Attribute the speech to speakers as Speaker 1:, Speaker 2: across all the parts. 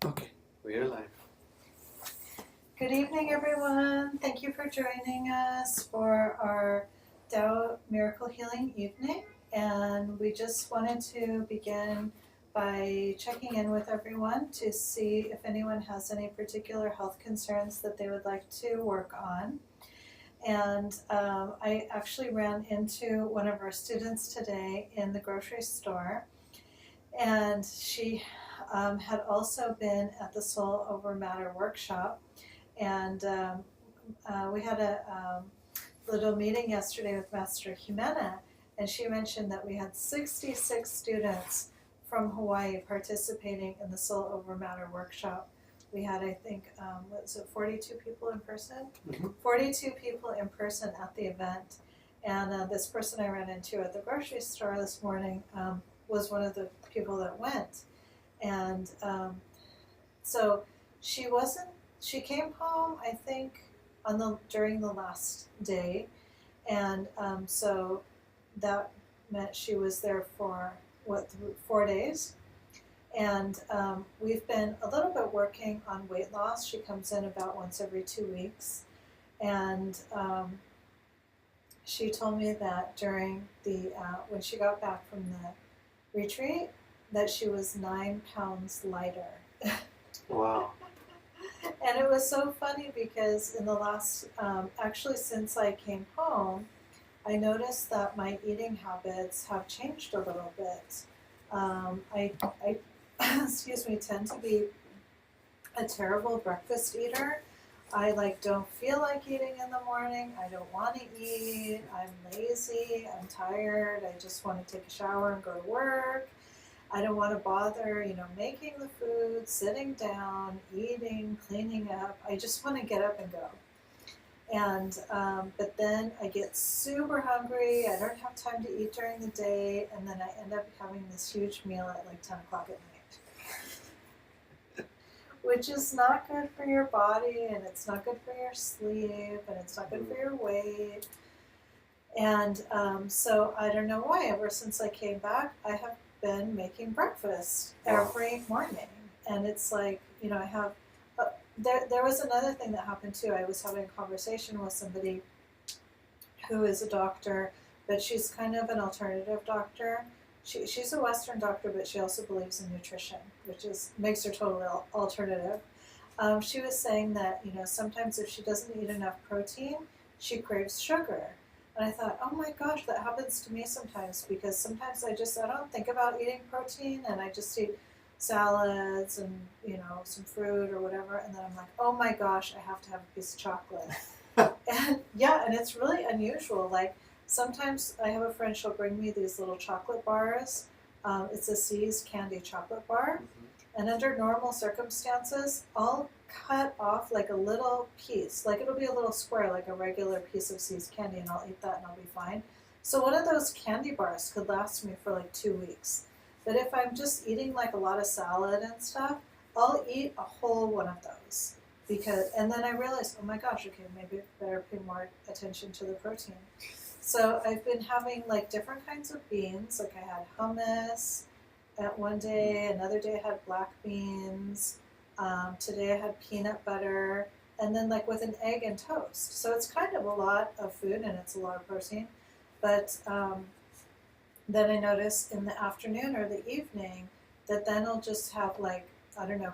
Speaker 1: Okay, we are live.
Speaker 2: Good evening, everyone. Thank you for joining us for our Tao Miracle Healing evening. And we just wanted to begin by checking in with everyone to see if anyone has any particular health concerns that they would like to work on. And I actually ran into one of our students today in the grocery store, and she had also been at the Soul Over Matter workshop. And we had a little meeting yesterday with Master Jimena, and she mentioned that we had 66 students from Hawaii participating in the Soul Over Matter workshop. We had, I think, 42 people in person?
Speaker 1: Mhm.
Speaker 2: 42 people in person at the event. And this person I ran into at the grocery store this morning was one of the people that went. And so she came home, I think, during the last day, and so that meant she was there for 4 days. And we've been a little bit working on weight loss. She comes in about once every 2 weeks, and she told me that during the when she got back from the retreat, that she was 9 pounds lighter.
Speaker 1: Wow.
Speaker 2: And it was so funny because in the last, actually since I came home, I noticed that my eating habits have changed a little bit. I excuse me, tend to be a terrible breakfast eater. I don't feel like eating in the morning. I don't want to eat. I'm lazy. I'm tired. I just want to take a shower and go to work. I don't want to bother, making the food, sitting down, eating, cleaning up. I just want to get up and go. And but then I get super hungry. I don't have time to eat during the day, and then I end up having this huge meal at 10 o'clock at night, which is not good for your body, and it's not good for your sleep, and it's not good for your weight. And so I don't know why. Ever since I came back, I have been making breakfast every morning, and it's I have. There was another thing that happened too. I was having a conversation with somebody who is a doctor, but she's kind of an alternative doctor. She's a Western doctor, but she also believes in nutrition, which makes her totally alternative. She was saying that sometimes if she doesn't eat enough protein, she craves sugar. And I thought, oh my gosh, that happens to me sometimes, because sometimes I don't think about eating protein, and I just eat salads and some fruit or whatever, and then I'm like, oh my gosh, I have to have a piece of chocolate. And it's really unusual. Sometimes I have a friend, she'll bring me these little chocolate bars. It's a C's candy chocolate bar. And under normal circumstances, I'll cut off a little piece. It'll be a little square, like a regular piece of C's candy, and I'll eat that and I'll be fine. So one of those candy bars could last me for 2 weeks. But if I'm just eating a lot of salad and stuff, I'll eat a whole one of those. And then I realized, oh my gosh, okay, maybe I better pay more attention to the protein. So I've been having different kinds of beans. I had hummus at one day, another day I had black beans. Today I had peanut butter, and then with an egg and toast. So it's kind of a lot of food, and it's a lot of protein. But then I notice in the afternoon or the evening that then I'll just have a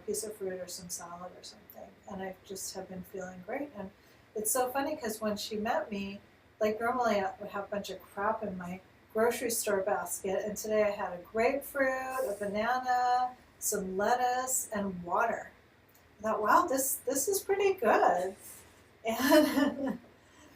Speaker 2: piece of fruit or some salad or something. And I just have been feeling great. And it's so funny because when she met me, normally I would have a bunch of crap in my grocery store basket, and today I had a grapefruit, a banana, some lettuce, and water. I thought, wow, this is pretty good. And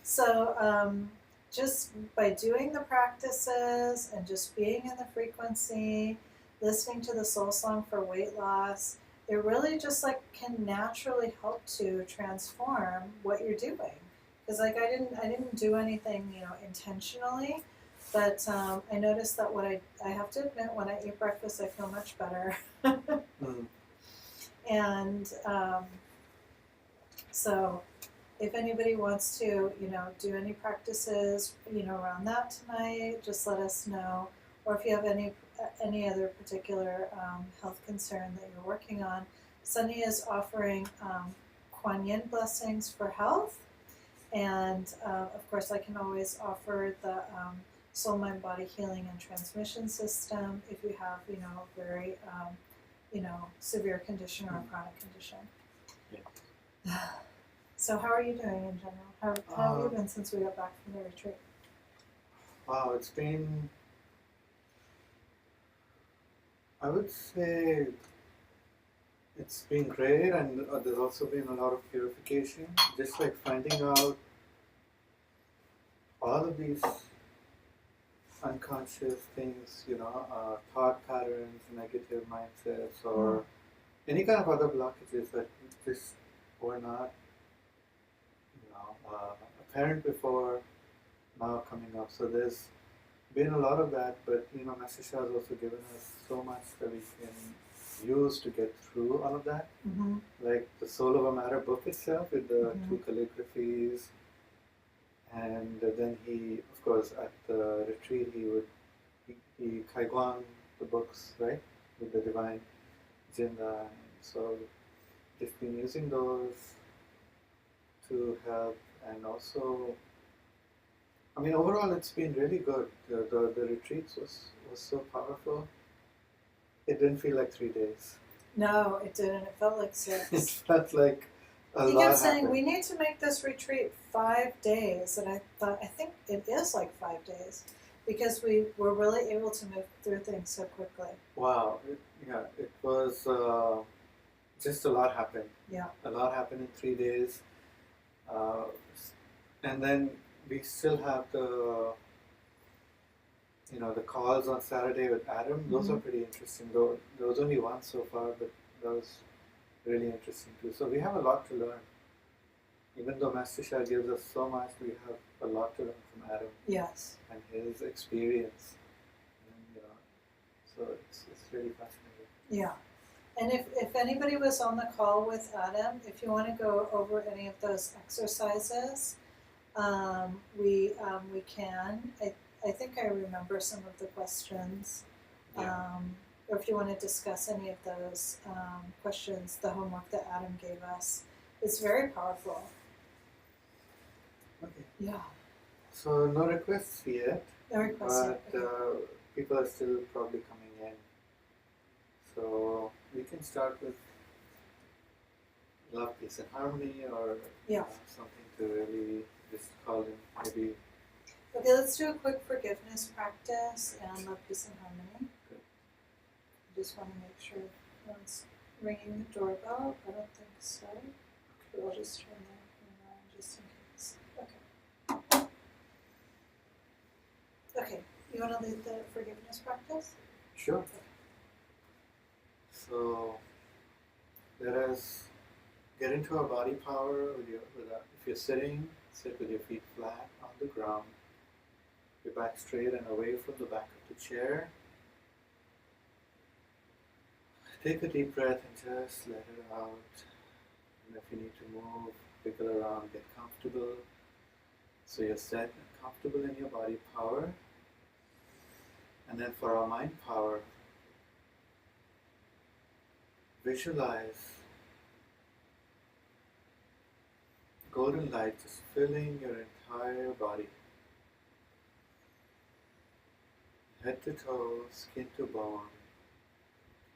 Speaker 2: so just by doing the practices and just being in the frequency, listening to the soul song for weight loss, it really just can naturally help to transform what you're doing. Because I didn't do anything intentionally. But I noticed that I have to admit, when I eat breakfast, I feel much better. And so if anybody wants to, do any practices, around that tonight, just let us know. Or if you have any other particular health concern that you're working on, Sunny is offering Kuan Yin blessings for health, and of course, I can always offer the soul, mind, body healing and transmission system if you have, very, severe condition or a chronic condition.
Speaker 1: Yeah.
Speaker 2: So, how are you doing in general? How have you been since we got back from the retreat?
Speaker 1: Wow, it's been, I would say, it's been great, and there's also been a lot of purification. Just like finding out all of these unconscious things, thought patterns, negative mindsets, or any kind of other blockages that just were not, apparent before, now coming up. So there's been a lot of that, but Master Shah has also given us so much that we can use to get through all of that.
Speaker 2: Mm-hmm.
Speaker 1: Like the Soul of a Matter book itself with the
Speaker 2: Mm-hmm.
Speaker 1: 2 calligraphies. And then he, of course, at the retreat, he kaiguan the books, right, with the divine Gina. So just been using those to help, and also, I mean, overall, it's been really good. The retreats was so powerful. It didn't feel like 3 days.
Speaker 2: No, it didn't. It felt like 6.
Speaker 1: It felt like a
Speaker 2: He
Speaker 1: lot
Speaker 2: kept saying,
Speaker 1: happened.
Speaker 2: we need to make this retreat 5 days. And I thought, I think it is like 5 days because we were really able to move through things so quickly.
Speaker 1: Wow. It was just a lot happened.
Speaker 2: Yeah.
Speaker 1: A lot happened in 3 days. And then we still have the calls on Saturday with Adam. Those are pretty interesting. Though there was only one so far, but that was really interesting too. So we have a lot to learn. Even though Master Shah gives us so much, we have a lot to learn from Adam.
Speaker 2: Yes.
Speaker 1: And his experience. And, so it's really fascinating.
Speaker 2: Yeah. And if anybody was on the call with Adam, if you want to go over any of those exercises, we can. I think I remember some of the questions.
Speaker 1: Yeah.
Speaker 2: Or if you want to discuss any of those questions, the homework that Adam gave us, it's very powerful.
Speaker 1: Okay.
Speaker 2: Yeah.
Speaker 1: So no requests yet.
Speaker 2: No requests
Speaker 1: but
Speaker 2: yet. Okay.
Speaker 1: People are still probably coming in. So we can start with love, peace, and harmony, or something to really just call in maybe.
Speaker 2: Okay, let's do a quick forgiveness practice and love, peace, and harmony.
Speaker 1: Good.
Speaker 2: I just want to make sure no one's ringing the doorbell. I don't think so. But I'll just turn that around just in case. Okay. Okay, you want to lead the forgiveness practice?
Speaker 1: Sure. So let us get into our body power. If you're sitting, sit with your feet flat on the ground, your back straight and away from the back of the chair. Take a deep breath and just let it out. And if you need to move, wiggle around, get comfortable. So you're set and comfortable in your body power. And then for our mind power, visualize golden light just filling your entire body. Head to toe, skin to bone,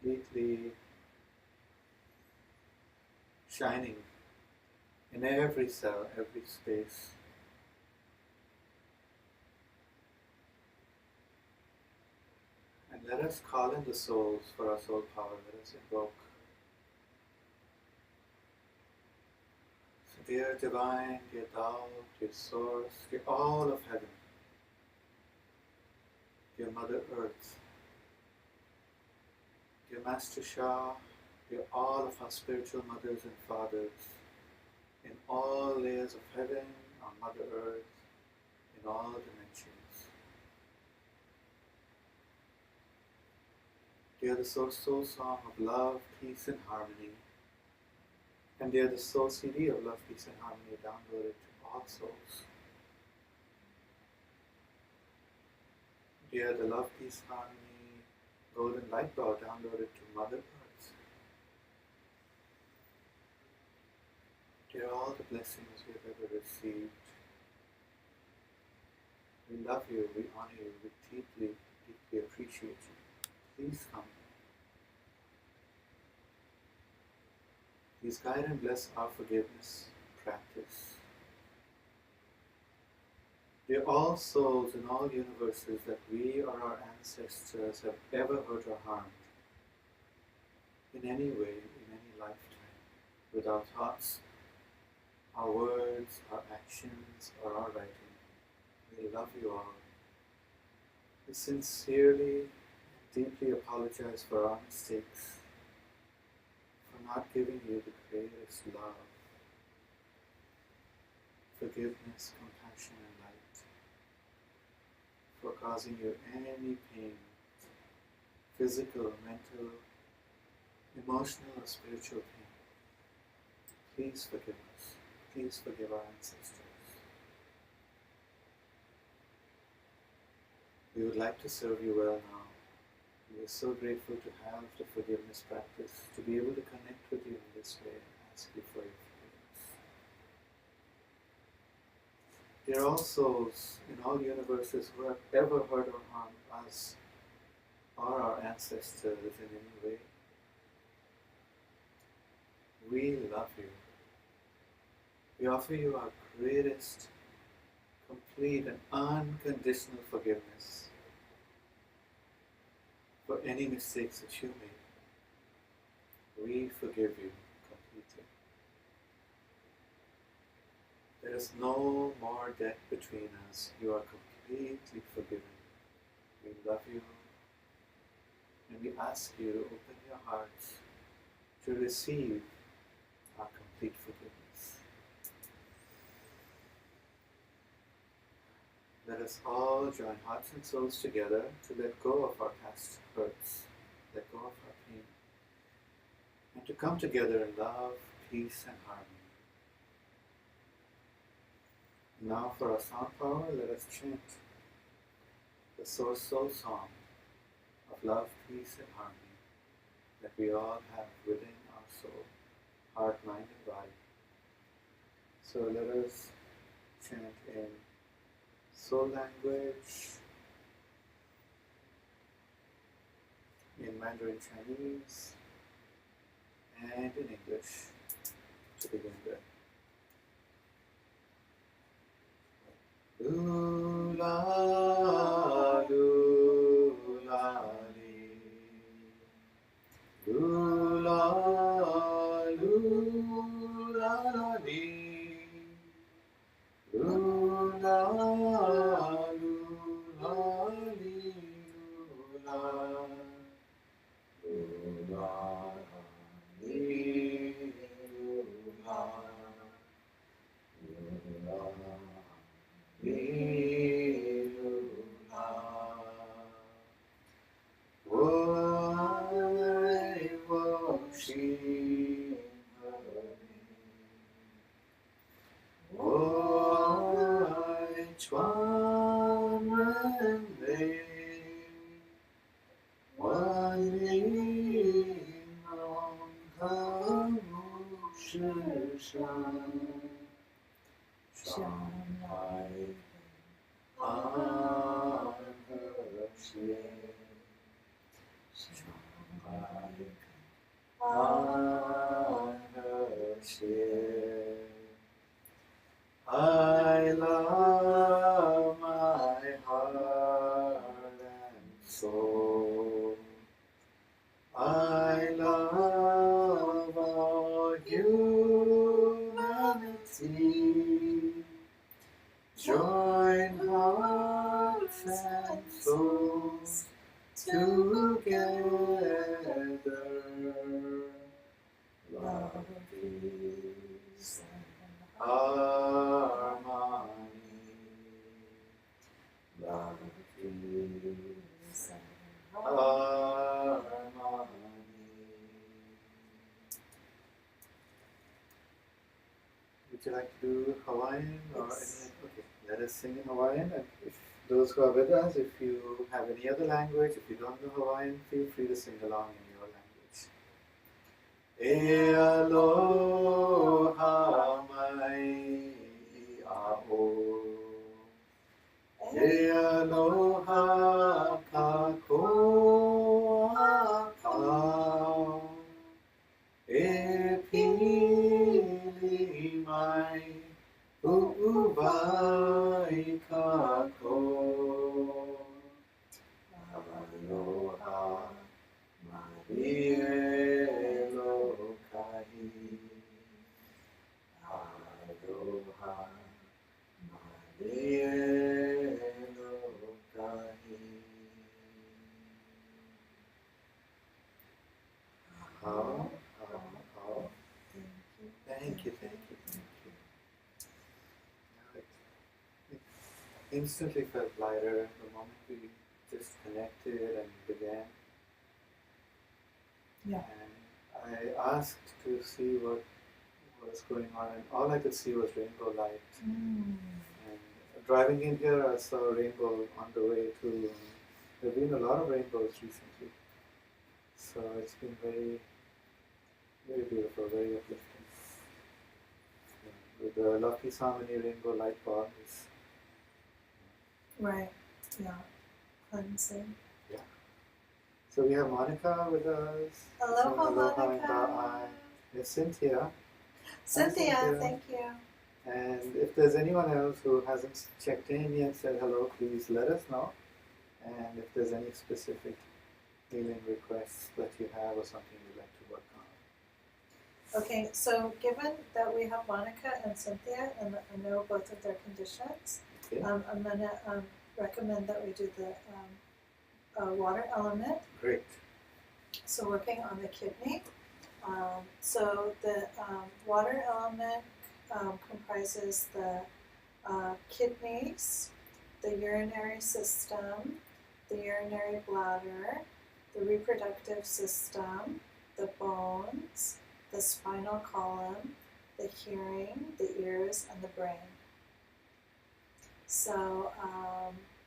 Speaker 1: completely shining in every cell, every space. And let us call in the souls for our soul power. Let us invoke. So dear Divine, dear Tao, dear Source, dear all of heaven, dear Mother Earth, dear Master Shah, dear all of our spiritual mothers and fathers, in all layers of heaven, on Mother Earth, in all dimensions. Dear the Source Soul Song of Love, Peace and Harmony, and dear the Soul CD of Love, Peace and Harmony downloaded to all souls. Dear the Love, Peace, Harmony, Golden Light Ball downloaded to Mother Earth. Dear all the blessings we have ever received, we love you, we honor you, we deeply, deeply appreciate you. Please come. Please guide and bless our forgiveness practice. Dear all souls in all universes that we or our ancestors have ever hurt or harmed, in any way, in any lifetime, with our thoughts, our words, our actions, or our writing, we love you all. We sincerely and deeply apologize for our mistakes, for not giving you the greatest love, forgiveness, compassion, and light, for causing you any pain, physical, mental, emotional, or spiritual pain. Please forgive us. Please forgive our ancestors. We would like to serve you well now. We are so grateful to have the forgiveness practice, to be able to connect with you in this way and ask you for your forgiveness. Dear all souls in all universes who have ever hurt or harmed us or our ancestors in any way, we love you. We offer you our greatest, complete and unconditional forgiveness for any mistakes that you made. We forgive you completely. There is no more debt between us. You are completely forgiven. We love you, and we ask you to open your hearts to receive our complete forgiveness. Let us all join hearts and souls together to let go of our past hurts, let go of our pain, and to come together in love, peace, and harmony. Now for our sound power, let us chant the Source Soul Song of love, peace, and harmony that we all have within our soul, heart, mind, and body. So let us chant in soul language, in Mandarin Chinese, and in English to begin with. Lula, lula, lula, lula, lula, I love my heart and soul. I love all humanity. Join hearts and souls together. Love, peace, and harmony. Love, peace, and harmony. Would you like to do Hawaiian or any? Okay, let us sing in Hawaiian. And if those who are with us, if you have any other language, if you don't know Hawaiian, feel free to sing along in your language. E aloha Elokahi, Aloha, Elokahi. How? Thank you, thank you, thank you. Now it instantly felt lighter the moment we just connected and began.
Speaker 2: Yeah.
Speaker 1: And I asked to see what was going on, and all I could see was rainbow light. And driving in here, I saw a rainbow on the way too. There have been a lot of rainbows recently, so it's been very, very beautiful, very uplifting. With the Lucky Samani rainbow light bulb, is
Speaker 2: Right. Yeah. Cleansing.
Speaker 1: yeah. So we have Monica with us.
Speaker 2: Aloha,
Speaker 1: Aloha
Speaker 2: Monica.
Speaker 1: There's Cynthia.
Speaker 2: Cynthia,
Speaker 1: Cynthia.
Speaker 2: thank you.
Speaker 1: And if there's anyone else who hasn't checked in yet, said hello, please let us know. And if there's any specific healing requests that you have or something you'd like to work on.
Speaker 2: Okay, so given that we have Monica and Cynthia, and I know both of their conditions,
Speaker 1: Okay.
Speaker 2: I'm going to recommend that we do the water element.
Speaker 1: Great.
Speaker 2: So working on the kidney. So the water element comprises the kidneys, the urinary system, the urinary bladder, the reproductive system, the bones, the spinal column, the hearing, the ears, and the brain. So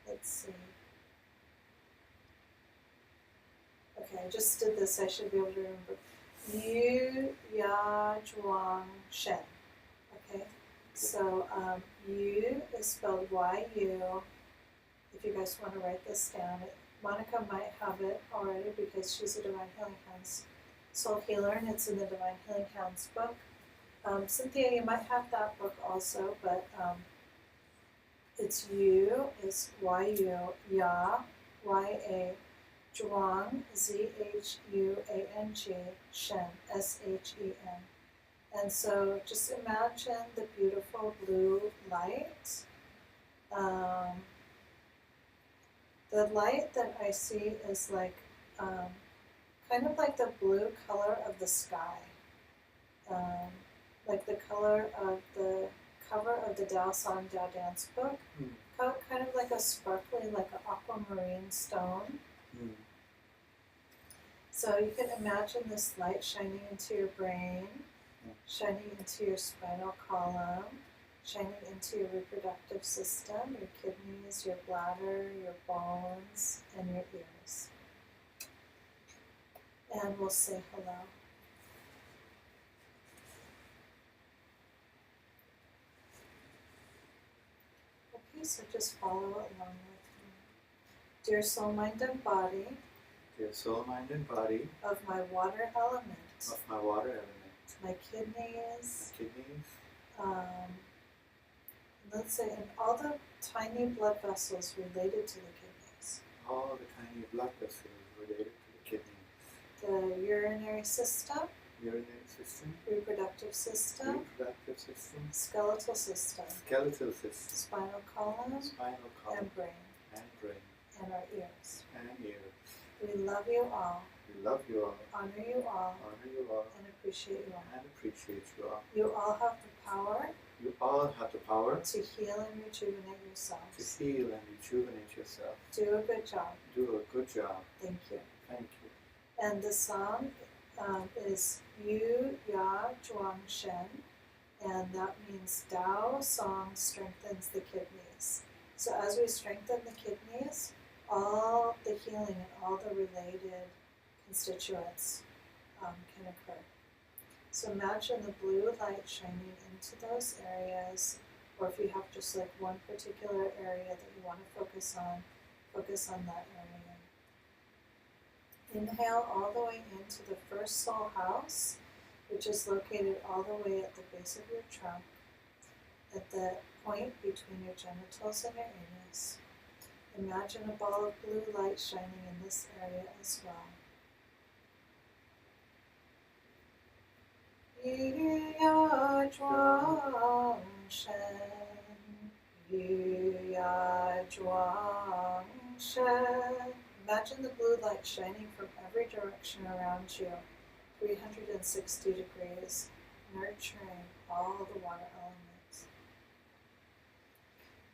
Speaker 2: let's see. Okay, I just did this, I should be able to remember. Yu, Ya, Zhuang, Shen. Okay, so Yu is spelled Y-U. If you guys want to write this down, Monica might have it already because she's a Divine Healing Hands Soul Healer, and it's in the Divine Healing Hands book. Cynthia, you might have that book also, but it's Yu, is Y-U, Ya, Y-A, Zhuang, Z-H-U-A-N-G, Shen, S-H-E-N. And so just imagine the beautiful blue light. The light that I see is like kind of like the blue color of the sky, like the color of the cover of the Dao San Dao Dance book, kind of like a sparkly, like an aquamarine stone. So you can imagine this light shining into your brain, shining into your spinal column, shining into your reproductive system, your kidneys, your bladder, your bones, and your ears. And we'll say hello. Okay, so just follow along with me. Dear soul, mind, and body.
Speaker 1: Dear soul, mind, and body.
Speaker 2: Of my water element.
Speaker 1: Of my water element.
Speaker 2: My kidneys.
Speaker 1: My kidneys.
Speaker 2: Let's say, and all the tiny blood vessels related to the kidneys.
Speaker 1: All the tiny blood vessels related to the kidneys.
Speaker 2: The urinary system.
Speaker 1: Urinary system.
Speaker 2: Reproductive system.
Speaker 1: Reproductive system.
Speaker 2: Skeletal system.
Speaker 1: Skeletal system.
Speaker 2: Spinal column.
Speaker 1: Spinal column.
Speaker 2: And brain.
Speaker 1: And brain.
Speaker 2: And our ears.
Speaker 1: And ears.
Speaker 2: We love you all.
Speaker 1: We love you all.
Speaker 2: Honor you all.
Speaker 1: Honor you all.
Speaker 2: And appreciate you all.
Speaker 1: And appreciate you all.
Speaker 2: You all have the power.
Speaker 1: You all have the power
Speaker 2: to heal and rejuvenate yourselves.
Speaker 1: To heal and rejuvenate yourself.
Speaker 2: Do a good job.
Speaker 1: Do a good job.
Speaker 2: Thank you.
Speaker 1: Thank you.
Speaker 2: And the song is Yu Ya Zhuang Shen, and that means Tao Song strengthens the kidneys. So as we strengthen the kidneys, all the healing and all the related constituents can occur. So imagine the blue light shining into those areas, or if you have just like one particular area that you want to focus on that area. Inhale all the way into the first soul house, which is located all the way at the base of your trunk, at the point between your genitals and your anus. Imagine a ball of blue light shining in this area as well. Yu Ya Zhuang Shen, Yu Ya Zhuang Shen. Imagine the blue light shining from every direction around you, 360 degrees, nurturing all the water elements.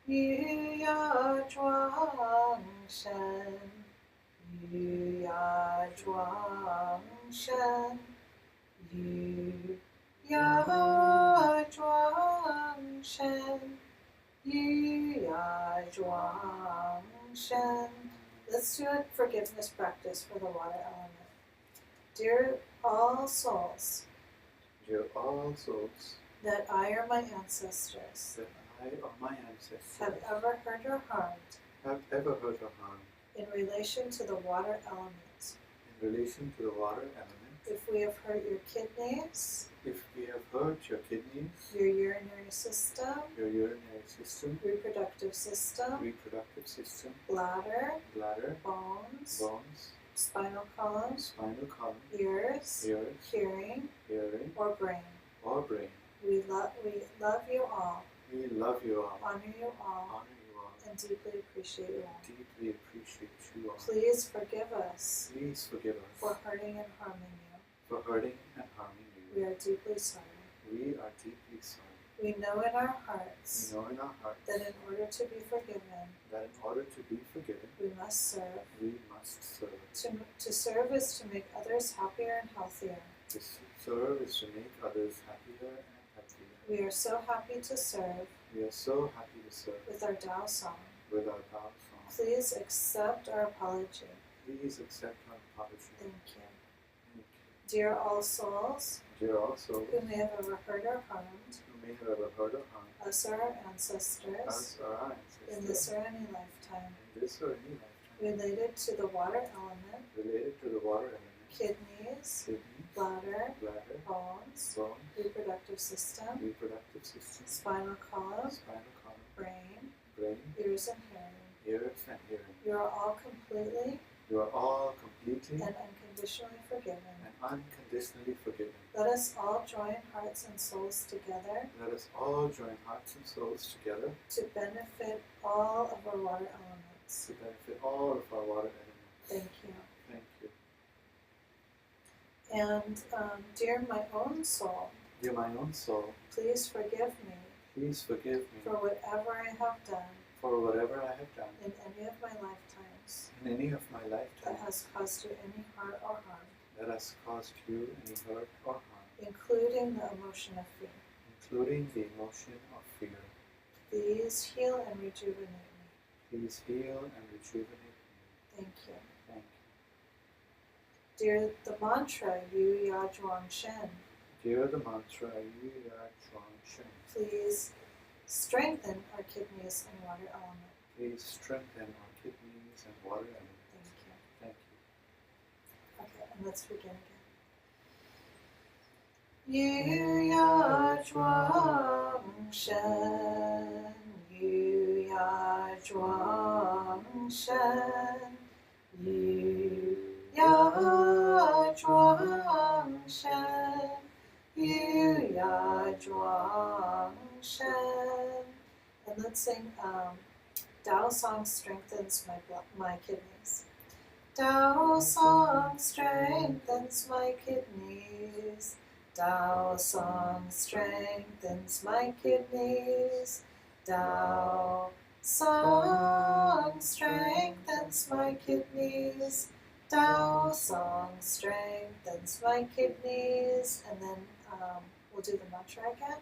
Speaker 2: Yu Ya Zhuang Shen, Yu Ya Zhuang Shen, Yu Ya Zhuang Shen, Yu Ya Zhuang Shen. Let's do a forgiveness practice for the water element. Dear all souls,
Speaker 1: Dear all souls,
Speaker 2: that I or my ancestors
Speaker 1: that I or my ancestors
Speaker 2: have ever hurt or harmed
Speaker 1: have ever hurt or harmed
Speaker 2: in relation to the water element.
Speaker 1: in relation to the water element,
Speaker 2: If we have hurt your kidneys,
Speaker 1: if we have hurt your kidneys,
Speaker 2: your urinary system,
Speaker 1: your urinary system,
Speaker 2: reproductive system, bladder,
Speaker 1: bladder,
Speaker 2: bones,
Speaker 1: bones,
Speaker 2: spinal column,
Speaker 1: spinal column,
Speaker 2: ears,
Speaker 1: ears,
Speaker 2: hearing,
Speaker 1: hearing,
Speaker 2: or brain.
Speaker 1: or brain.
Speaker 2: We love you all,
Speaker 1: We love you all,
Speaker 2: honor you all,
Speaker 1: honor you all,
Speaker 2: and deeply appreciate you all.
Speaker 1: deeply appreciate you all.
Speaker 2: Please forgive us
Speaker 1: Please forgive us
Speaker 2: for hurting and harming you.
Speaker 1: for hurting and harming
Speaker 2: We
Speaker 1: you.
Speaker 2: are deeply sorry.
Speaker 1: We are deeply sorry.
Speaker 2: We know in our
Speaker 1: We
Speaker 2: hearts
Speaker 1: know in our hearts
Speaker 2: that in order to be forgiven,
Speaker 1: that in order to be forgiven,
Speaker 2: we must serve.
Speaker 1: we must serve.
Speaker 2: To serve is to make others happier and healthier.
Speaker 1: To serve is to make others happier and happier.
Speaker 2: We are so happy to serve
Speaker 1: We are so happy to serve
Speaker 2: with our Tao song.
Speaker 1: with our Tao song.
Speaker 2: Please accept our apology.
Speaker 1: Please accept our apology.
Speaker 2: Thank you.
Speaker 1: Thank
Speaker 2: Dear all souls
Speaker 1: you. Dear all souls
Speaker 2: who may have ever hurt or harmed
Speaker 1: who may have ever hurt or harmed
Speaker 2: us or our ancestors
Speaker 1: us or our
Speaker 2: in
Speaker 1: ancestors
Speaker 2: this or any lifetime,
Speaker 1: in this or any lifetime,
Speaker 2: related to the water element,
Speaker 1: related to the water element,
Speaker 2: kidneys,
Speaker 1: kidney,
Speaker 2: bladder,
Speaker 1: bladder,
Speaker 2: bones,
Speaker 1: bone,
Speaker 2: reproductive system,
Speaker 1: reproductive system,
Speaker 2: spinal column,
Speaker 1: spinal column,
Speaker 2: brain,
Speaker 1: brain,
Speaker 2: ears and hearing.
Speaker 1: ears, and hearing.
Speaker 2: You are all completely
Speaker 1: You are all completely
Speaker 2: and unconditionally forgiven.
Speaker 1: and unconditionally forgiven.
Speaker 2: Let us all join hearts and souls together
Speaker 1: Let us all join hearts and souls together
Speaker 2: to benefit all of our water elements.
Speaker 1: to benefit all of our water elements.
Speaker 2: Thank you.
Speaker 1: Thank you.
Speaker 2: And dear my own soul,
Speaker 1: Dear my own soul,
Speaker 2: please forgive me
Speaker 1: please forgive me
Speaker 2: for whatever I have done
Speaker 1: for whatever I have done
Speaker 2: in any of my lifetimes
Speaker 1: in any of my
Speaker 2: that
Speaker 1: lifetime
Speaker 2: has caused you any harm or harm,
Speaker 1: that has caused you any hurt or harm,
Speaker 2: including the emotion of fear.
Speaker 1: including the emotion of fear.
Speaker 2: Please heal and rejuvenate me.
Speaker 1: Please heal and rejuvenate me.
Speaker 2: Thank you.
Speaker 1: Thank
Speaker 2: Dear the mantra Yu Ya Zhuang Shen,
Speaker 1: you. Dear the mantra, Yu Ya Zhuang Shen,
Speaker 2: please strengthen our kidneys and water element.
Speaker 1: please strengthen our kidneys and water element.
Speaker 2: Thank you.
Speaker 1: Thank you.
Speaker 2: Okay, and let's begin again. Yu Ya Zhuang Shen, Yu Ya Zhuang Shen, Yu Ya Zhuang Shen, Yu Ya Zhuang Shen. And let's sing Tao song strengthens my kidneys. Tao song strengthens my kidneys. Tao song strengthens my kidneys. Tao song strengthens my kidneys. Tao song strengthens my kidneys. And then we'll do the mantra again.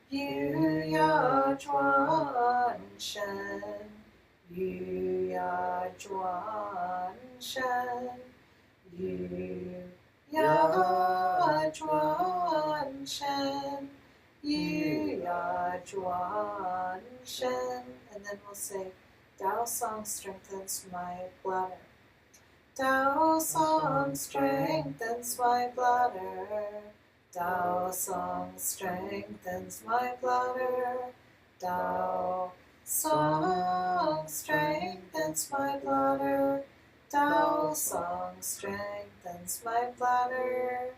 Speaker 2: Yu Ya Zhuan Shen, Yu Ya Zhuan Shen, Yu Ya Zhuan Shen, Yu Ya Zhuan Shen. And then we'll say, Tao song strengthens my bladder. Tao song strengthens my bladder. Tao song strengthens my bladder. Tao song strengthens my bladder. Tao song strengthens my bladder.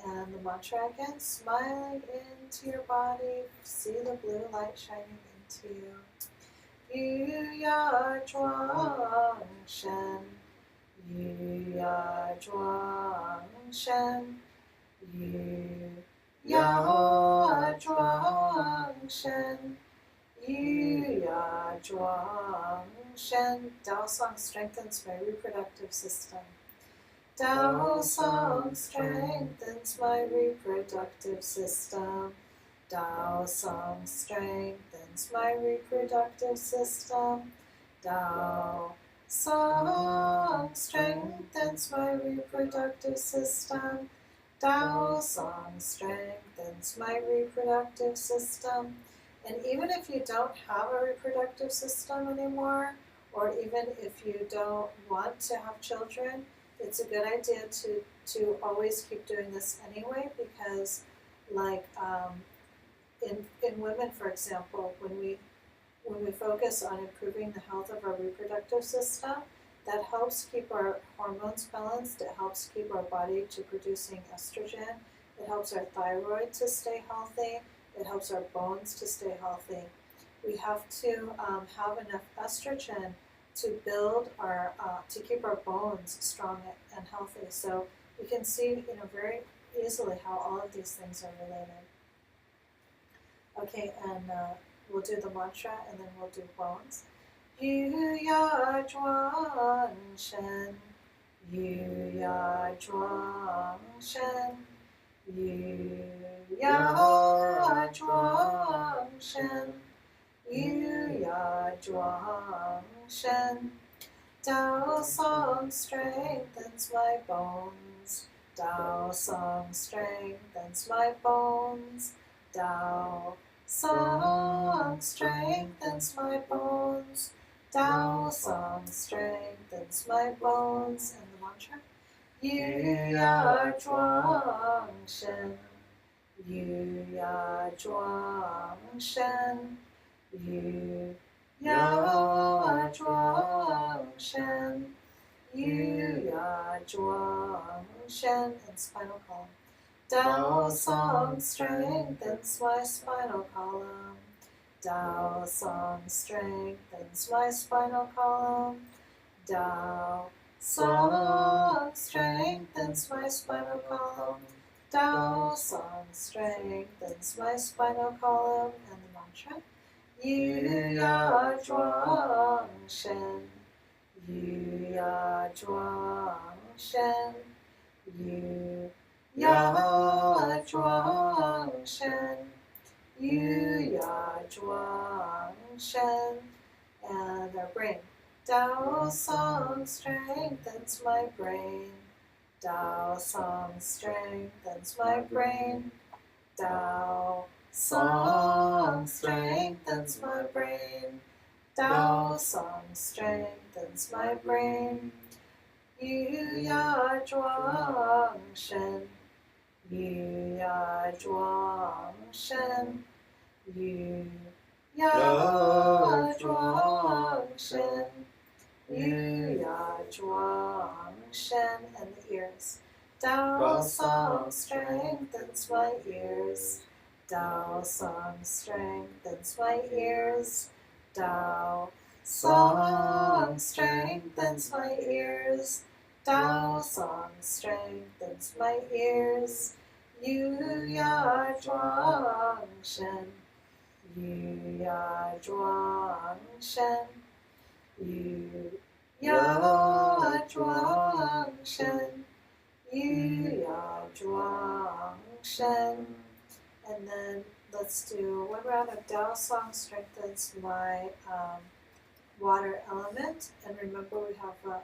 Speaker 2: And the mantra again, smiling into your body, see the blue light shining into you. Yu Ya Zhuang Shen, Yu Ya Zhuang Shen, Yu Ya Zhuang Shen, Yu Ya Zhuang Shen. Dao Song strengthens my reproductive system. Dao Song strengthens my reproductive system. Dao Song strengthens my reproductive system. Dao Song strengthens my reproductive system. Dao Song strengthens my reproductive system. And even if you don't have a reproductive system anymore, or even if you don't want to have children, it's a good idea to always keep doing this anyway, because like in women, for example, when we focus on improving the health of our reproductive system, that helps keep our hormones balanced. It helps keep our body to producing estrogen. It helps our thyroid to stay healthy. It helps our bones to stay healthy. We have to have enough estrogen to build our to keep our bones strong and healthy. So you can see, very easily how all of these things are related. Okay, and we'll do the mantra, and then we'll do bones. Yu Ya Zhuang Shen, Yu Ya Zhuang Shen, Yu Ya Zhuang Shen, Yu Ya Zhuang Shen. Dao Song strengthens my bones. Dao Song strengthens my bones. Dao Song strengthens my bones. Dao Song strengthens my bones. And the mantra, Yu Ya Zhuang Shen, Yu Ya Zhuang Shen, Yu Ya Zhuang Shen, Yu Ya Zhuang Shen, and spinal column. Dao Song strengthens my spinal column. Dao Song strengthens my spinal column. Dao Song strengthens my spinal column. Dao Song strengthens my spinal column. And the mantra, Yu Ya Zhuang Shen, Yu Ya Zhuang Shen, Yu Ya Zhuang Shen, Yu Ya Zhuang Shen. And our brain. Dao Song strengthens my brain. Dao Song strengthens my brain. Dao Song strengthens my brain. Dao Song strengthens my brain. Yu Ya Zhuang Shen, Yu Ya Zhuang Shen, Yu Ya Zhuang Shen, Yu Ya Zhuang Shen. And the ears. Dao Song strengthens my ears. Dao Song strengthens my ears. Dao Song strengthens my ears. Dao Song strengthens my ears. Yu Ya Zhuang Shen, Yu Ya Zhuang Shen, Yu Ya Zhuang Shen, Yu Ya Zhuang Shen. And then let's do one round of Dao Song strengthens my water element. And remember, we have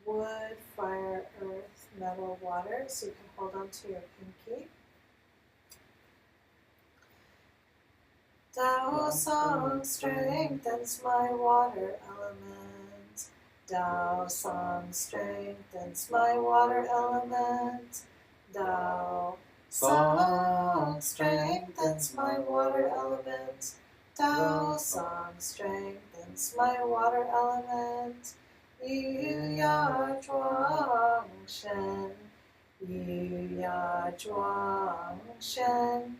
Speaker 2: wood, fire, earth, metal, water. So you can hold on to your pinky. Dao Song strengthens my water element. Dao Song strengthens my water element. Dao Song strengthens my water element. Dao Song strengthens my water element. Yu Ya Zhuang Shen, Yu Ya Zhuang Shen,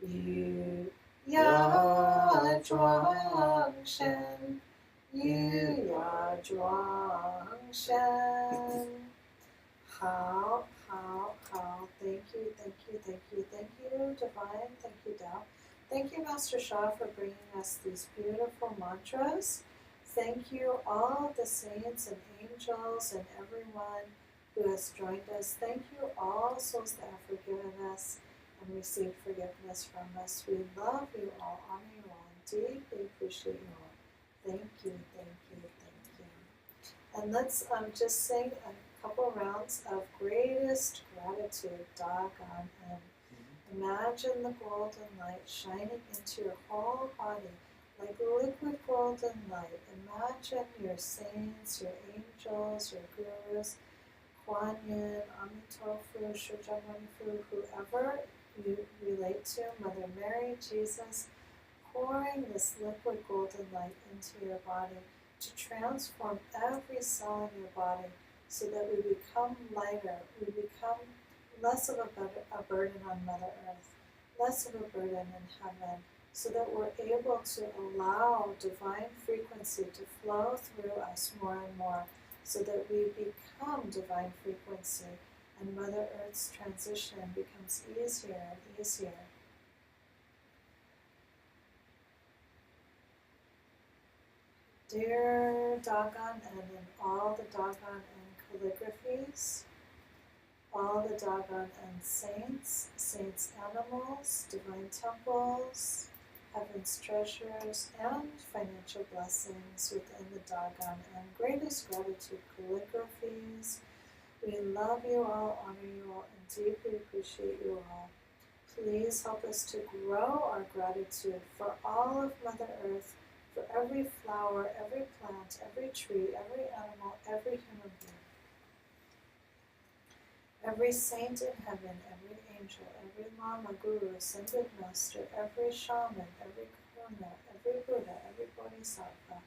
Speaker 2: Yu Ya Zhuang Shen, Yu Ya Zhuang Shen. How, thank you, thank you, thank you, thank you, Divine, thank you, Tao. Thank you, Master Shah, for bringing us these beautiful mantras. Thank you, all the saints and angels and everyone who has joined us. Thank you, all souls that have forgiven us and received forgiveness from us. We love you all, honor you all, and deeply appreciate you all. Thank you, thank you, thank you. And let's just sing a couple rounds of greatest gratitude, Dagon, and imagine the golden light shining into your whole body like liquid golden light. Imagine your saints, your angels, your gurus, Kuan Yin, Amitofu, Shujamanifu, whoever you relate to, Mother Mary, Jesus, pouring this liquid golden light into your body to transform every cell in your body so that we become lighter, we become less of a burden on Mother Earth, less of a burden in heaven, so that we're able to allow divine frequency to flow through us more and more, so that we become divine frequency and Mother Earth's transition becomes easier and easier. Dear Dagon, and in all the Dagon and calligraphies, all the Dagon and saints, saints' animals, divine temples, heaven's treasures, and financial blessings within the Dagon and greatest gratitude calligraphies. We love you all, honor you all, and deeply appreciate you all. Please help us to grow our gratitude for all of Mother Earth, for every flower, every plant, every tree, every animal, every human being, every saint in heaven, every angel, every Lama, Guru, Ascended Master, every shaman, every Karuna, every Buddha, every Bodhisattva.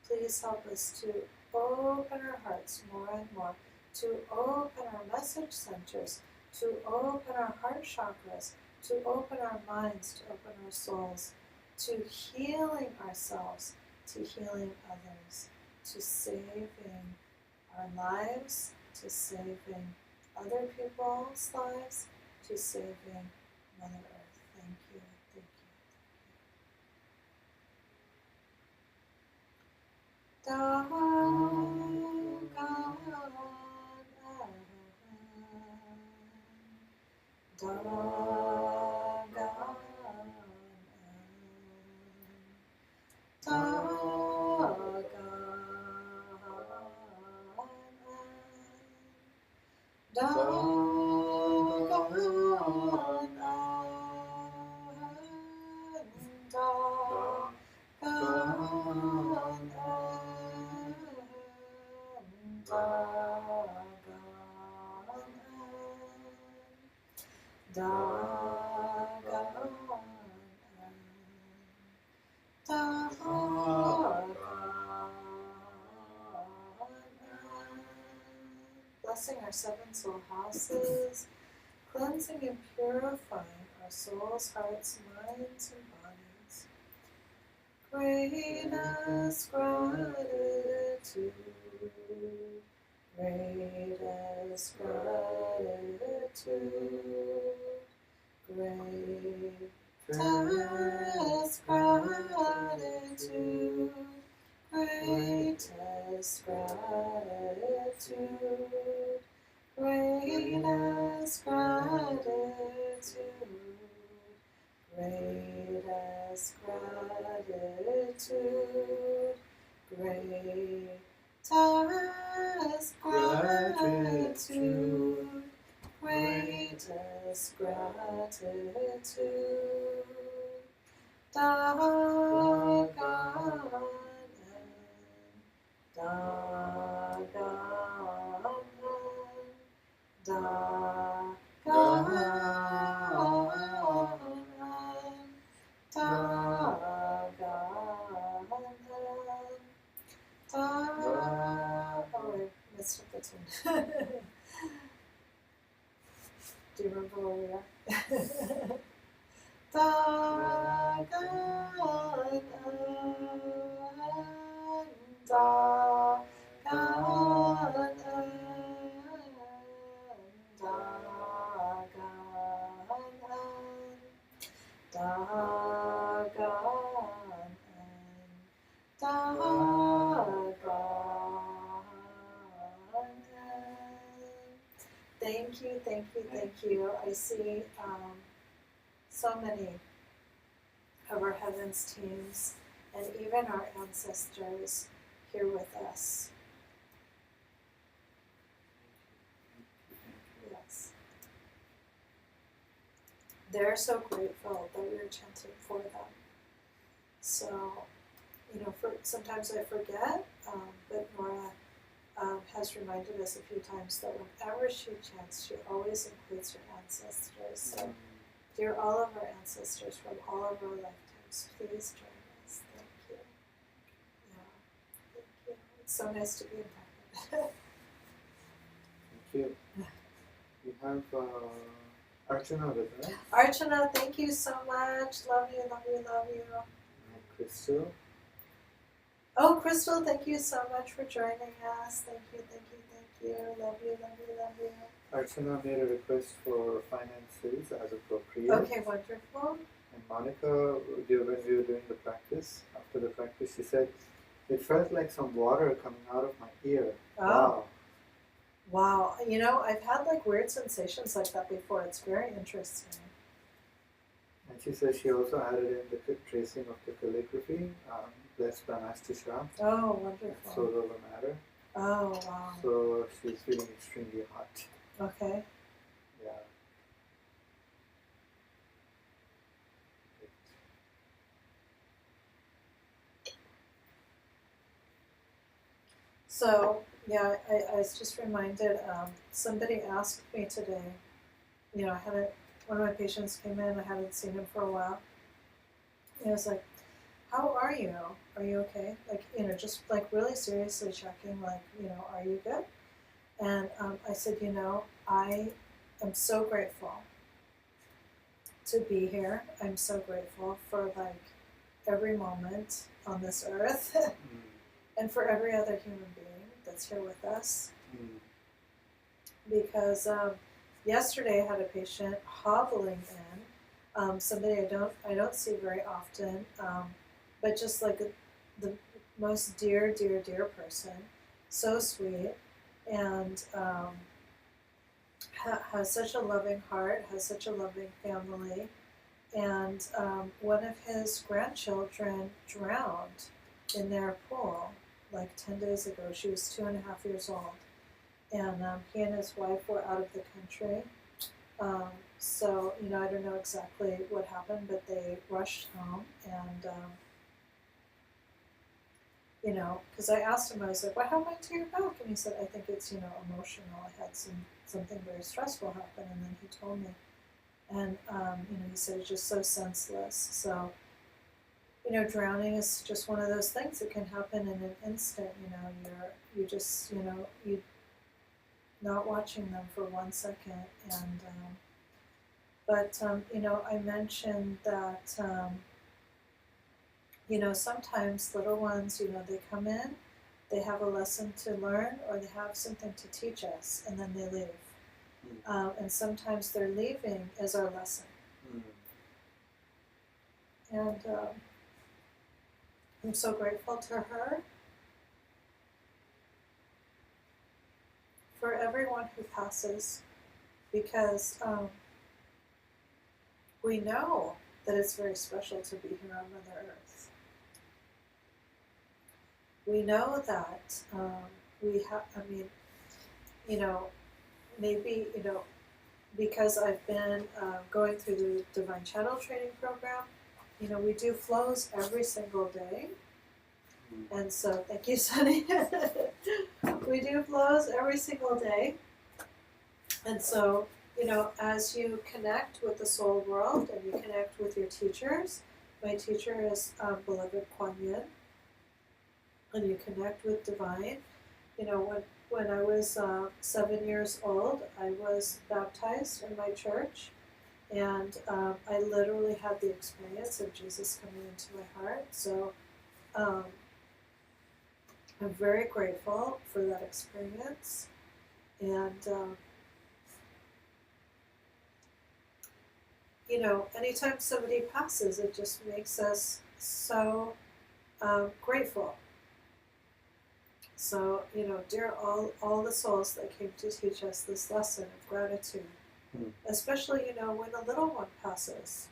Speaker 2: Please help us to open our hearts more and more, to open our message centers, to open our heart chakras, to open our minds, to open our souls, to healing ourselves, to healing others, to saving our lives, to saving other people's lives, to saving Mother Earth. Thank you, thank Blessing our seven soul houses, cleansing and purifying our souls, hearts, minds, and bodies. Greatest gratitude, greatest gratitude, greatest gratitude, greatest gratitude, greatest gratitude, greatest gratitude, greatest gratitude, greatest gratitude. Dagon and Dagon and Dagon and Dagon and oh, I messed up the tune. Do you remember where we are? Da ga nan, da ga nan, da ga nan, da ga nan, da ga nan. Thank you, thank you, thank you. I see so many of our Heavens teams and even our ancestors here with us. Yes. They're so grateful that we are chanting for them. So, sometimes I forget, but Nora has reminded us a few times that whenever she chants, she always includes her ancestors. So, dear all of our ancestors from all of our lifetimes, please join us. Thank you. Yeah, thank you. It's so nice to be in practice.
Speaker 1: Thank you. We have Archana with us.
Speaker 2: Archana, thank you so much. Love you, love you, love you.
Speaker 1: And Crystal.
Speaker 2: Oh, Crystal, thank you so much for joining us. Thank you, thank you, thank you. Love you, love you, love you.
Speaker 1: Archana made a request for finances as appropriate.
Speaker 2: Okay, wonderful.
Speaker 1: And Monica, when we were doing the practice, after the practice, she said, it felt like some water coming out of my ear.
Speaker 2: Oh. Wow. I've had like weird sensations like that before. It's very interesting.
Speaker 1: And she says she also added in the tracing of the calligraphy, blessed by Master Shah.
Speaker 2: Oh, wonderful.
Speaker 1: Soul over matter.
Speaker 2: Oh, wow.
Speaker 1: So she's feeling extremely hot.
Speaker 2: Okay.
Speaker 1: Yeah.
Speaker 2: So, yeah, I was just reminded, somebody asked me today, one of my patients came in, I hadn't seen him for a while. And I was like, how are you? Are you okay? Like, just like really seriously checking, like, are you good? And I said, I am so grateful to be here. I'm so grateful for like every moment on this earth and for every other human being that's here with us. Because yesterday I had a patient hobbling in, somebody I don't see very often, but just like the most dear, dear, dear person, so sweet, and has such a loving heart, has such a loving family, and one of his grandchildren drowned in their pool like 10 days ago. She was 2.5 years old, and he and his wife were out of the country. So, I don't know exactly what happened, but they rushed home, and because I asked him, I was like, what happened to your back? And he said, I think it's, emotional. I had something very stressful happen, and then he told me. And, he said it's just so senseless. So, drowning is just one of those things that can happen in an instant. You just, you not watching them for 1 second. And, but, I mentioned that, sometimes little ones, they come in, they have a lesson to learn, or they have something to teach us, and then they leave. And sometimes their leaving is our lesson. And I'm so grateful to her for everyone who passes, because we know that it's very special to be here on Mother Earth. We know that we have, maybe, because I've been going through the Divine Channel Training Program, we do flows every single day. And so, thank you, Sunny. We do flows every single day. And so, as you connect with the soul world and you connect with your teachers, my teacher is beloved Kuan Yin, and you connect with divine, when I was 7 years old, I was baptized in my church, and I literally had the experience of Jesus coming into my heart. So um, I'm very grateful for that experience. And, anytime somebody passes, it just makes us so grateful. So, dear all the souls that came to teach us this lesson of gratitude, especially, when a little one passes,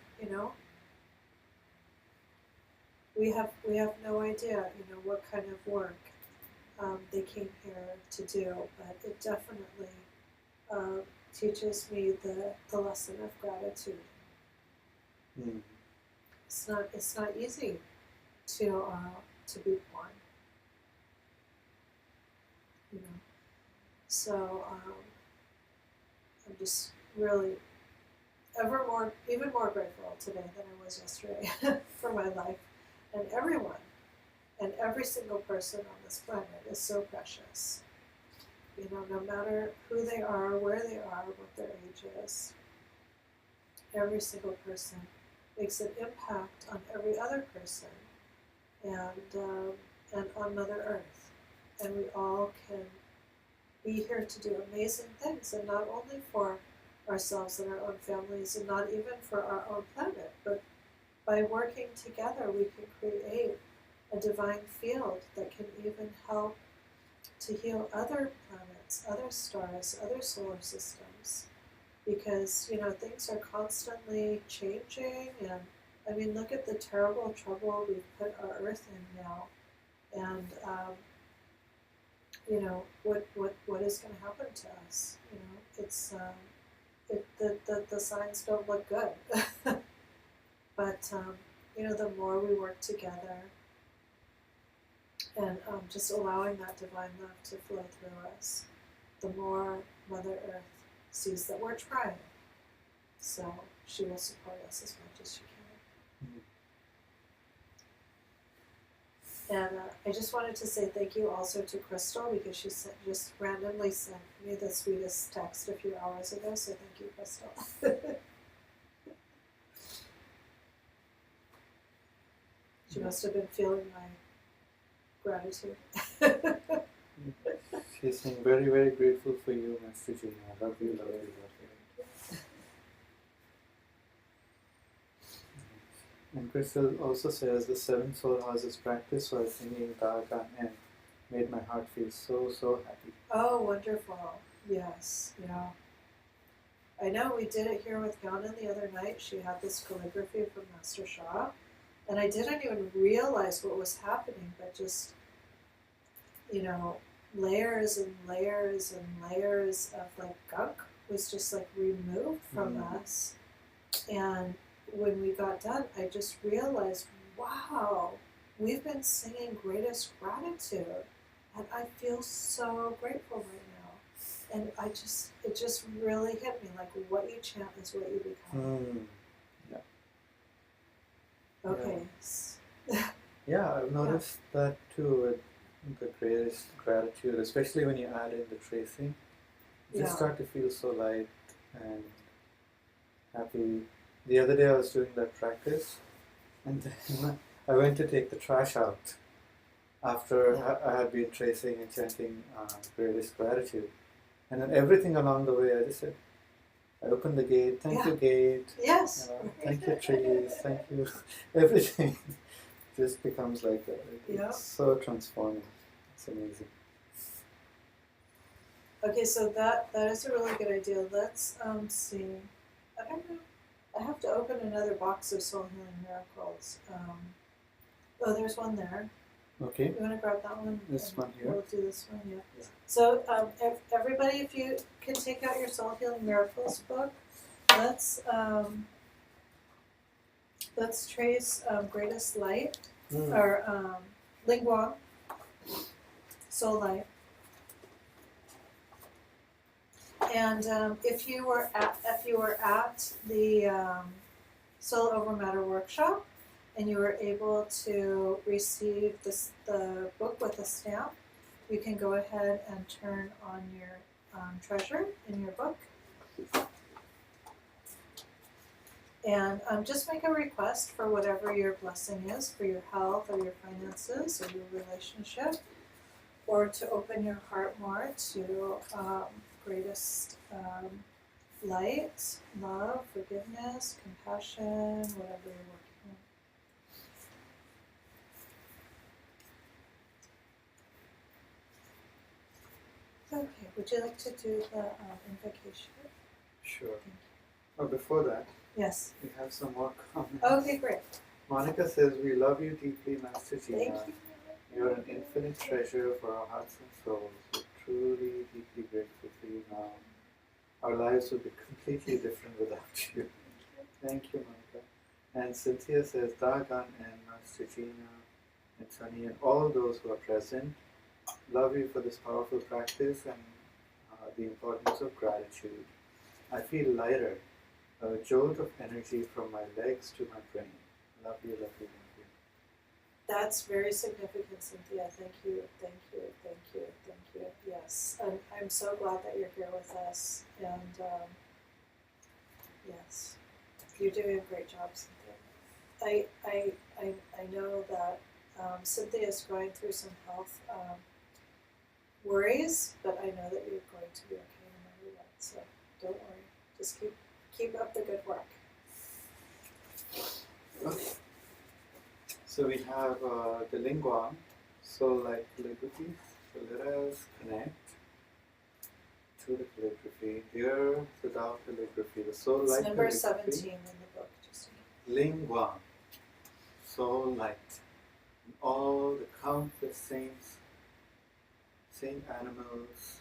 Speaker 2: we have no idea, what kind of work they came here to do, but it definitely teaches me the lesson of gratitude.
Speaker 1: Mm.
Speaker 2: It's not easy to be born, So I'm just really even more grateful today than I was yesterday for my life, and everyone, and every single person on this planet is so precious. No matter who they are, where they are, what their age is, every single person makes an impact on every other person, and on Mother Earth, and we all can be here to do amazing things, and not only for ourselves and our own families, and not even for our own planet, but by working together we can create a divine field that can even help to heal other planets, other stars, other solar systems, because things are constantly changing, and I mean, look at the terrible trouble we've put our Earth in now, and what is going to happen to us? It's the signs don't look good. But the more we work together, and just allowing that divine love to flow through us, the more Mother Earth sees that we're trying. So she will support us as much as she can.
Speaker 1: Mm.
Speaker 2: And I just wanted to say thank you also to Crystal, because she just randomly sent me the sweetest text a few hours ago, so thank you, Crystal. She must have been feeling my gratitude.
Speaker 1: She's saying very, very grateful for you, Master Gina. Love you, love you, love you. And Crystal also says the 7 soul houses practice while singing Daga and made my heart feel so, so happy.
Speaker 2: Oh, wonderful. Yes, I know we did it here with Gina the other night. She had this calligraphy from Master Shah, and I didn't even realize what was happening, but just, layers and layers and layers of gunk was just removed from us. And when we got done, I just realized, wow, we've been singing Greatest Gratitude, and I feel so grateful right now. And it just really hit me, what you chant is what you become.
Speaker 1: Yeah.
Speaker 2: Okay.
Speaker 1: Yeah, I've noticed that too with the Greatest Gratitude, especially when you add in the tracing. You just start to feel so light and happy. The other day I was doing that practice, and then I went to take the trash out after I had been tracing and chanting Greatest Gratitude. And then everything along the way, I just said, I opened the gate, thank you, gate.
Speaker 2: Yes.
Speaker 1: Thank you, trees, thank you. Everything just becomes it's so transforming. It's amazing. Okay, so that is a really good idea. Let's see. I don't know. I have to open another box of Soul Healing Miracles. Oh, there's one there. Okay. You want to grab that one? This one here.
Speaker 2: We'll do this one, yeah. So everybody, if you can take out your Soul Healing Miracles book, let's trace Greatest Light, or Lingguang, Soul Light. And if you were at the Soul Over Matter workshop, and you were able to receive the book with a stamp, you can go ahead and turn on your treasure in your book. And just make a request for whatever your blessing is for your health or your finances or your relationship, or to open your heart more to greatest light, love, forgiveness, compassion, whatever you're working on. Okay, would you like to do the invocation?
Speaker 1: Sure.
Speaker 2: Thank you.
Speaker 1: Oh, before that,
Speaker 2: Yes.
Speaker 1: we have some more comments.
Speaker 2: Okay, great.
Speaker 1: Monica says, "We love you deeply, Master Gina.
Speaker 2: Thank you.
Speaker 1: You're an infinite treasure for our hearts and souls. We're truly, deeply grateful for you now. Our lives would be completely different without you." Thank you, Monica. And Cynthia says, "Dagan and Master Gina and Sunny and all those who are present, love you for this powerful practice and the importance of gratitude. I feel lighter, a jolt of energy from my legs to my brain. Love you, love you, love you."
Speaker 2: That's very significant, Cynthia. Thank you, thank you, thank you, thank you. Yes, I'm so glad that you're here with us. And yes, you're doing a great job, Cynthia. I know that Cynthia is going through some health worries, but I know that you're going to be okay no matter what. So don't worry. Just keep up the good work.
Speaker 1: Okay. So we have the Lingguang, soul-like calligraphy. So let us connect to the calligraphy. Here, the Tao calligraphy, the soul-like
Speaker 2: It's number
Speaker 1: calligraphy.
Speaker 2: 17 in the book. Just
Speaker 1: Lingguang, soul light, and all the countless saints, saint animals,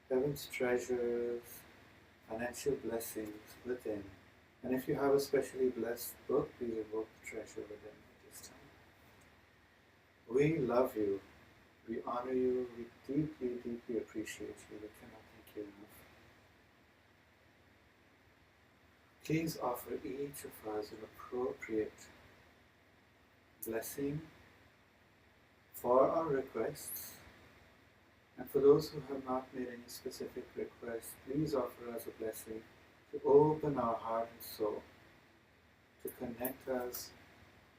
Speaker 1: heaven's treasures, financial blessings within. And if you have a specially blessed book, please evoke the treasure within at this time. We love you. We honor you. We deeply, deeply appreciate you. We cannot thank you enough. Please offer each of us an appropriate blessing for our requests. And for those who have not made any specific requests, please offer us a blessing to open our heart and soul, to connect us